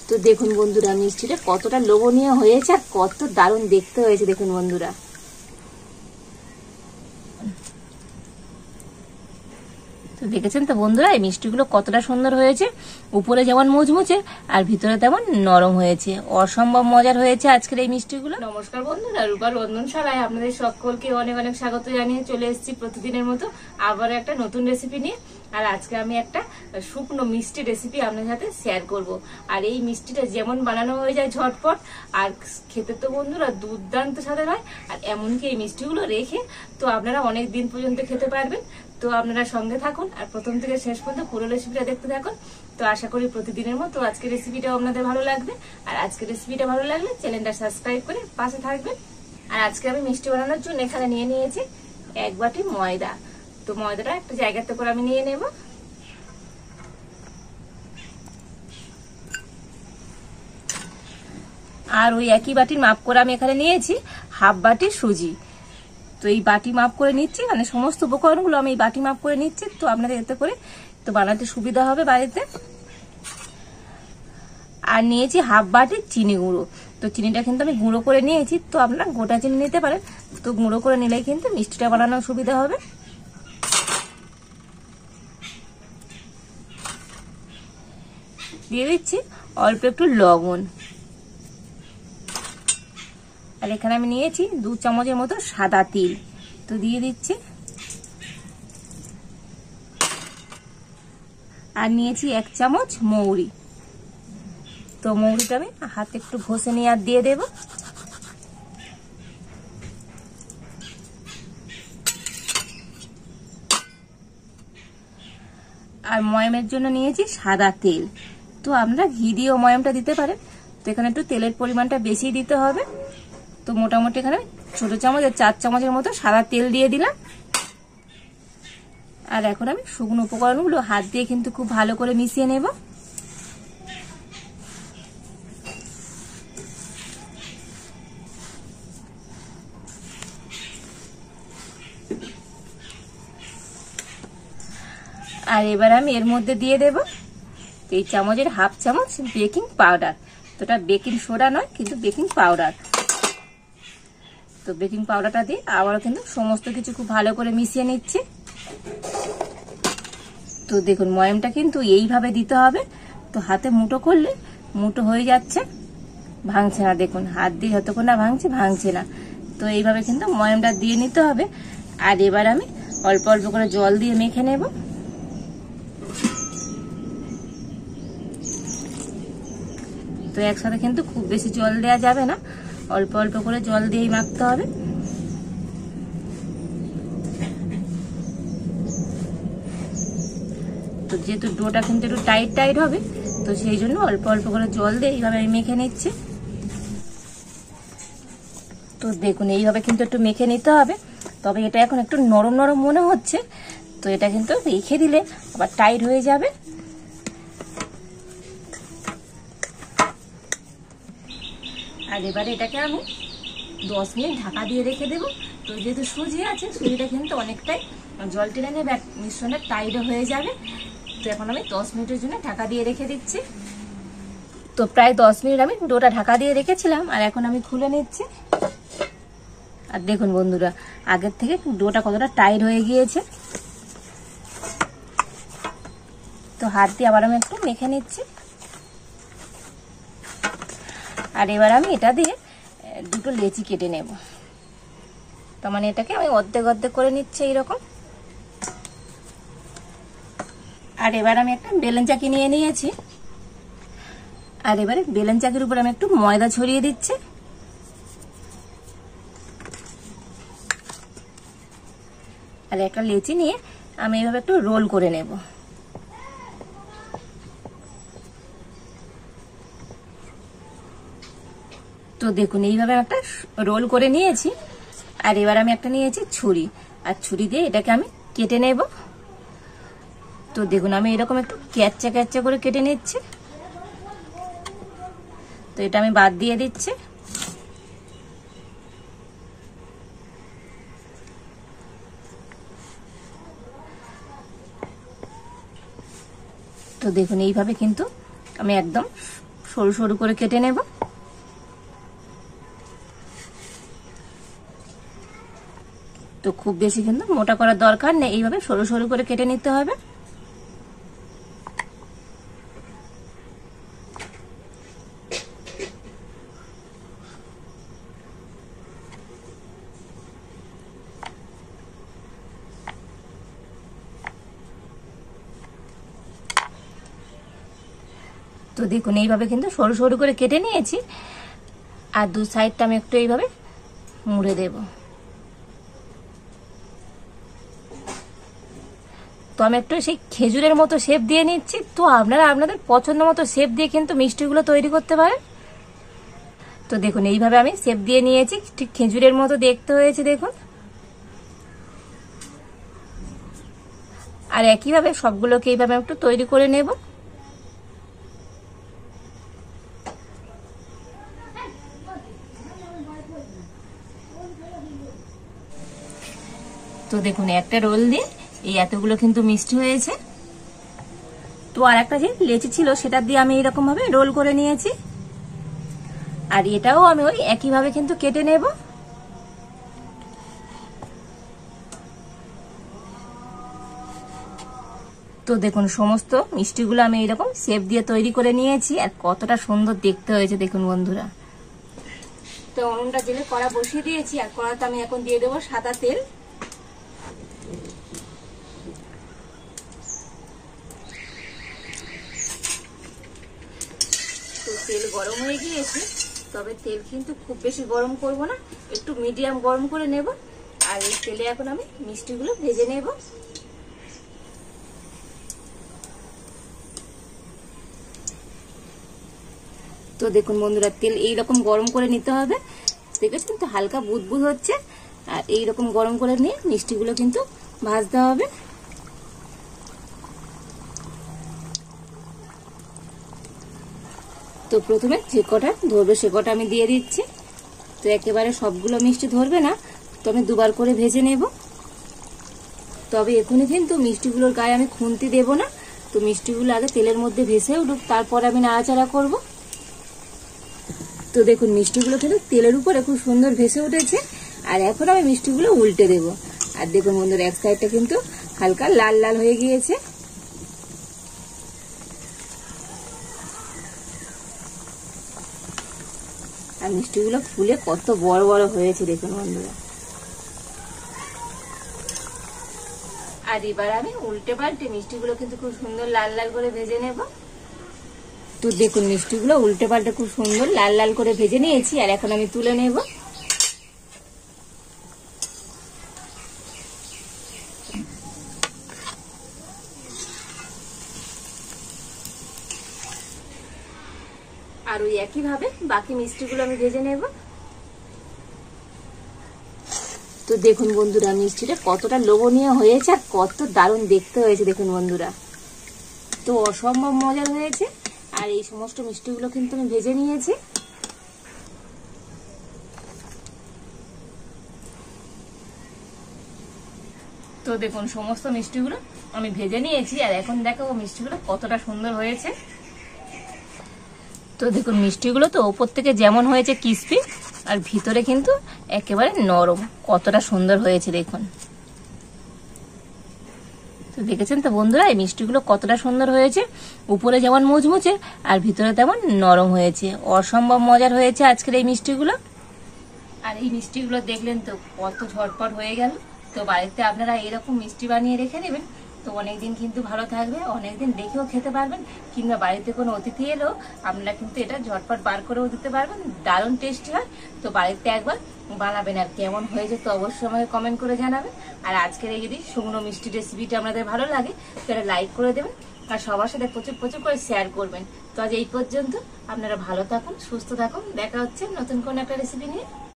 তো দেখুন বন্ধুরা মিষ্টিটা কতটা লোভনীয় হয়েছে আর কত দারুণ দেখতে হয়েছে দেখুন বন্ধুরা। তো দেখেছেন তো বন্ধুরা এই মিষ্টিগুলো কতটা সুন্দর হয়েছে, উপরে যেমন মুচমুচে আর ভিতরে তেমন নরম হয়েছে, অসম্ভব মজার হয়েছে আজকের এই মিষ্টিগুলো। নমস্কার বন্ধুরা, রূপার রন্ধনশালায় আপনাদের সকলকে অনেক অনেক স্বাগত জানিয়ে চলে এসেছি প্রতিদিনের মতো আবার একটা নতুন রেসিপি নিয়ে। আর আজকে আমি একটা শুকনো মিষ্টি রেসিপি আপনাদের সাথে শেয়ার করব। আর এই মিষ্টিটা যেমন বানানো হয়ে যায় ঝটপট, আর খেতে তো বন্ধুরা দুর্দান্ত স্বাদের হয়। আর এমনকি এই মিষ্টিগুলো রেখে তো আপনারা অনেক দিন পর্যন্ত খেতে পারবেন। তো আপনারা সঙ্গে থাকুন আর প্রথম থেকে শেষ পর্যন্ত পুরো রেসিপিটা দেখতে থাকুন। তো আশা করি প্রতিদিনের মতো আজকের রেসিপিটাও আপনাদের ভালো লাগবে। আর আজকের রেসিপিটা ভালো লাগলে চ্যানেলটা সাবস্ক্রাইব করে পাশে থাকবেন। আর আজকে আমি মিষ্টি বানানোর জন্য এখানে নিয়ে নিয়েছি 1 বাটি ময়দা। তো ময়দাটা একটা জায়গাতে করে আমি নিয়ে নেব। আর ওই একই বাটির মাপ করে আমি এখানে নিয়েছি হাফ বাটি সুজি। তো এই বাটি মাপ করে নিচ্ছি, মানে সমস্ত উপকরণগুলো আমি এই বাটি মাপ করে নিচ্ছি, তো আপনাদের এতে করে তো বানাতে সুবিধা হবে বাড়িতে। আর নিয়েছি হাফ বাটি চিনি গুঁড়ো। তো চিনিটা কিন্তু আমি গুঁড়ো করে নিয়েছি, তো আপনারা গোটা চিনি নিতে পারেন, তো গুঁড়ো করে নিলেই কিন্তু মিষ্টিটা বানানোর সুবিধা হবে। দিয়ে দিচ্ছি অল্প একটু লবণ। আর এখানে আমি নিয়েছি 2 চামচের মতো সাদা তিল, তো দিয়ে দিচ্ছি। আর নিয়েছি 1 চামচ মৌরি, তো মৌরিটা আমি হাতে একটু ঘষে নিয়ে আর দিয়ে দেব। আর ময়ামের জন্য নিয়েছি সাদা তেল, তো আপনারা ঘি দিয়েও ময়ামটা দিতে পারেন। তো এখানে একটু তেলের পরিমাণটা বেশি দিতে হবে। তো মোটামুটি এখানে ছোট চামচ 4 চামচের মতো সাদা তেল দিয়ে দিলাম। আর এখন আমি শুকনো উপকরণগুলো হাত দিয়ে কিন্তু খুব ভালো করে মিশিয়ে নেব। আর এবার আমি এর মধ্যে দিয়ে দেব এই চামচের হাফ চামচ বেকিং পাউডার। তো এটা বেকিং সোডা নয়, কিন্তু বেকিং পাউডার। তো বেকিং পাউডারটা দিয়ে আবারও কিন্তু সমস্ত কিছু খুব ভালো করে মিশিয়ে নিচ্ছি। তো দেখুন ময়ামটা কিন্তু এইভাবে দিতে হবে, তো হাতে মুঠো করলে মুঠো হয়ে যাচ্ছে, ভাঙছে না। দেখুন হাত দিয়ে যতক্ষণ না ভাঙছে না। তো এইভাবে কিন্তু ময়ামটা দিয়ে নিতে হবে। আর এবার আমি অল্প অল্প করে জল দিয়ে মেখে নেব। তো একসাথে কিন্তু খুব বেশি জল দেওয়া যাবে না, অল্প অল্প করে জল দিয়েই মাখতে হবে। তো যেহেতু ডোটা কিন্তু একটু টাইট টাইট হবে, তো সেই জন্য অল্প অল্প করে জল দিয়ে এইভাবে আমি মেখে নিচ্ছি। তো দেখুন এইভাবে কিন্তু একটু মেখে নিতে হবে। তবে এটা এখন একটু নরম নরম মনে হচ্ছে, তো এটা কিন্তু রেখে দিলে আবার টাইট হয়ে যাবে। আর এবারে এটাকে আমি 10 মিনিট ঢাকা দিয়ে রেখে দেবো। তো যেহেতু সুজি আছে, সুজিটা কিন্তু অনেকটাই জল টেনে নেবে, মিশ্রণটা টাইটও হয়ে যাবে। তো এখন আমি 10 মিনিটের জন্য ঢাকা দিয়ে রেখে দিচ্ছি। তো প্রায় 10 মিনিট আমি ডোটা ঢাকা দিয়ে রেখেছিলাম, আর এখন আমি খুলে নিচ্ছি। আর দেখুন বন্ধুরা আগের থেকে ডোটা কতটা টাইট হয়ে গিয়েছে। তো হাত দিয়ে আবার আমি একটু মেখে নিচ্ছি। আর এবার আমি এটা দিয়ে 2টো লেচি কেটে নেব। তার মানে এটাকে আমি অর্ধেক অর্ধেক করে নিচ্ছি এইরকম। আর এবার আমি একটা বেলুন চাকি নিয়ে নিয়েছি। আর এবারে বেলুন চাকির উপর আমি একটু ময়দা ছড়িয়ে দিচ্ছি। আর একটা লেচি নিয়ে আমি এইভাবে একটু রোল করে নেব। তো দেখুন এইভাবে একটা রোল করে নিয়েছি। আর এবার আমি একটা নিয়েছি ছুরি, আর ছুরি দিয়ে এটাকে আমি কেটে নেব। তো দেখুন আমি এরকম একটু ক্যাচা ক্যাচা করে কেটে নিচ্ছি। তো এটা আমি বাদ দিয়ে দিচ্ছি। তো দেখুন এইভাবে কিন্তু আমি একদম সরু সরু করে কেটে নেব। তো খুব বেশি কিন্তু মোটা করার দরকার নেই, এইভাবে সরু সরু করে কেটে নিতে হবে। তো দেখুন এইভাবে কিন্তু সরু সরু করে কেটে নিয়েছি, আর দু সাইডটা আমি একটু এইভাবে মুড়ে দেব। তো আমি একটু সেই খেজুরের মতো শেপ দিয়ে নিচ্ছি। তো আপনারা আপনাদের পছন্দ মতো শেপ দিয়ে কিন্তু মিষ্টিগুলো তৈরি করতে পারেন। তো দেখুন এইভাবে আমি শেপ দিয়ে নিয়েছি, ঠিক খেজুরের মতো দেখতে হয়েছে দেখুন। আর একইভাবে সবগুলোকে এইভাবে একটু তৈরি করে নেব। তো দেখুন একটা রোল দিয়ে এই এতগুলো কিন্তু মিষ্টি হয়েছে। তো আর একটা যে লেচি ছিল সেটা দিয়ে আমি এরকম ভাবে রোল করে নিয়েছি, আর এটাও আমি ওই একইভাবে কিন্তু কেটে নেব। তো দেখুন সমস্ত মিষ্টিগুলো আমি এরকম শেপ দিয়ে তৈরি করে নিয়েছি, আর কতটা সুন্দর দেখতে হয়েছে দেখুন বন্ধুরা। তো উনুনটা জেলে কড়া বসিয়ে দিয়েছি, আর কড়াতে আমি এখন দিয়ে দেবো সাদা তেল। তো তেল গরম হয়ে গিয়েছে, তবে তেল কিন্তু খুব বেশি গরম করব না, একটু মিডিয়াম গরম করে নেব। আর এই তেলে এখন আমি মিষ্টিগুলো ভেজে নেব। তো দেখুন বন্ধুরা তেল এইরকম গরম করে নিতে হবে, দেখেছেন কিন্তু হালকা বুদবুদ হচ্ছে, আর এইরকম গরম করে নিয়ে মিষ্টিগুলো কিন্তু ভাজতে হবে। তো প্রথমে যে কটা ধরবে সে কটা আমি দিয়ে দিচ্ছি। তো একেবারে সবগুলো মিষ্টি ধরবে না, তো আমি দুবার করে ভেজে নেব। তবে এখনই কিন্তু মিষ্টিগুলোর গায়ে আমি খুন্তি দেব না, তো মিষ্টিগুলো আগে তেলের মধ্যে ভেসে উঠুক, তারপর আমি নাড়াচাড়া করব। তো দেখুন মিষ্টিগুলো কিন্তু তেলের উপরে খুব সুন্দর ভেসে উঠেছে, আর এখন আমি মিষ্টিগুলো উল্টে দেব। আর দেখুন বন্ধুরা এক সাইডটা কিন্তু হালকা লাল লাল হয়ে গিয়েছে। আর মিষ্টিগুলো ফুলে কত বড় বড় হয়েছে দেখুন বন্ধুরা। আর এবার আমি উল্টে পাল্টে মিষ্টিগুলো কিন্তু খুব সুন্দর লাল লাল করে ভেজে নেব। তো দেখুন মিষ্টিগুলো উল্টে পাল্টে খুব সুন্দর লাল লাল করে ভেজে নিয়েছি, আর এখন আমি তুলে নেব। আর ওই একইভাবে বাকি মিষ্টিগুলো আমি ভেজে নেব। তো দেখুন বন্ধুরা মিষ্টিটা কতটা লোভনীয় হয়েছে, আর কত দারুণ দেখতে হয়েছে দেখুন বন্ধুরা। তো অসম্ভব মজার হয়েছে, আর এই সমস্ত মিষ্টিগুলো কিন্তু আমি ভেজে নিয়েছি। তো দেখুন সমস্ত মিষ্টিগুলো আমি ভেজে নিয়েছি, আর এখন দেখাবো মিষ্টিগুলো কতটা সুন্দর হয়েছে। তো দেখুন মিষ্টিগুলো তো ওপর থেকে যেমন হয়েছে ক্রিস্পি, আর ভিতরে কিন্তু একেবারে নরম, কতটা সুন্দর হয়েছে দেখুন। তো দেখেছেন তো বন্ধুরা এই মিষ্টিগুলো কতটা সুন্দর হয়েছে, উপরে যেমন মুচমুচে আর ভিতরে তেমন নরম হয়েছে। অসম্ভব মজার হয়েছে আজকের এই মিষ্টিগুলো। আর এই মিষ্টিগুলো দেখলেন তো কত ঝটপট হয়ে গেল। তো বাড়িতে আপনারা এরকম মিষ্টি বানিয়ে রেখে দেবেন, তো অনেকদিন কিন্তু ভালো থাকবে, অনেকদিন দেখেও খেতে পারবেন, কিংবা বাড়িতে কোনো অতিথি এলেও আপনারা কিন্তু এটা ঝটপট বার করেও দিতে পারবেন, দারুণ টেস্টি হয়। তো বাড়িতে একবার বানাবেন, আর কেমন হয়েছে তো অবশ্যই আমাকে কমেন্ট করে জানাবেন। আর আজকের এই যদি শুকনো মিষ্টি রেসিপিটা আপনাদের ভালো লাগে তো এটা লাইক করে দেবেন, আর সবার সাথে প্রচুর প্রচুর করে শেয়ার করবেন। তো আজ এই পর্যন্ত, আপনারা ভালো থাকুন, সুস্থ থাকুন, দেখা হচ্ছে নতুন কোনো একটা রেসিপি নিয়ে।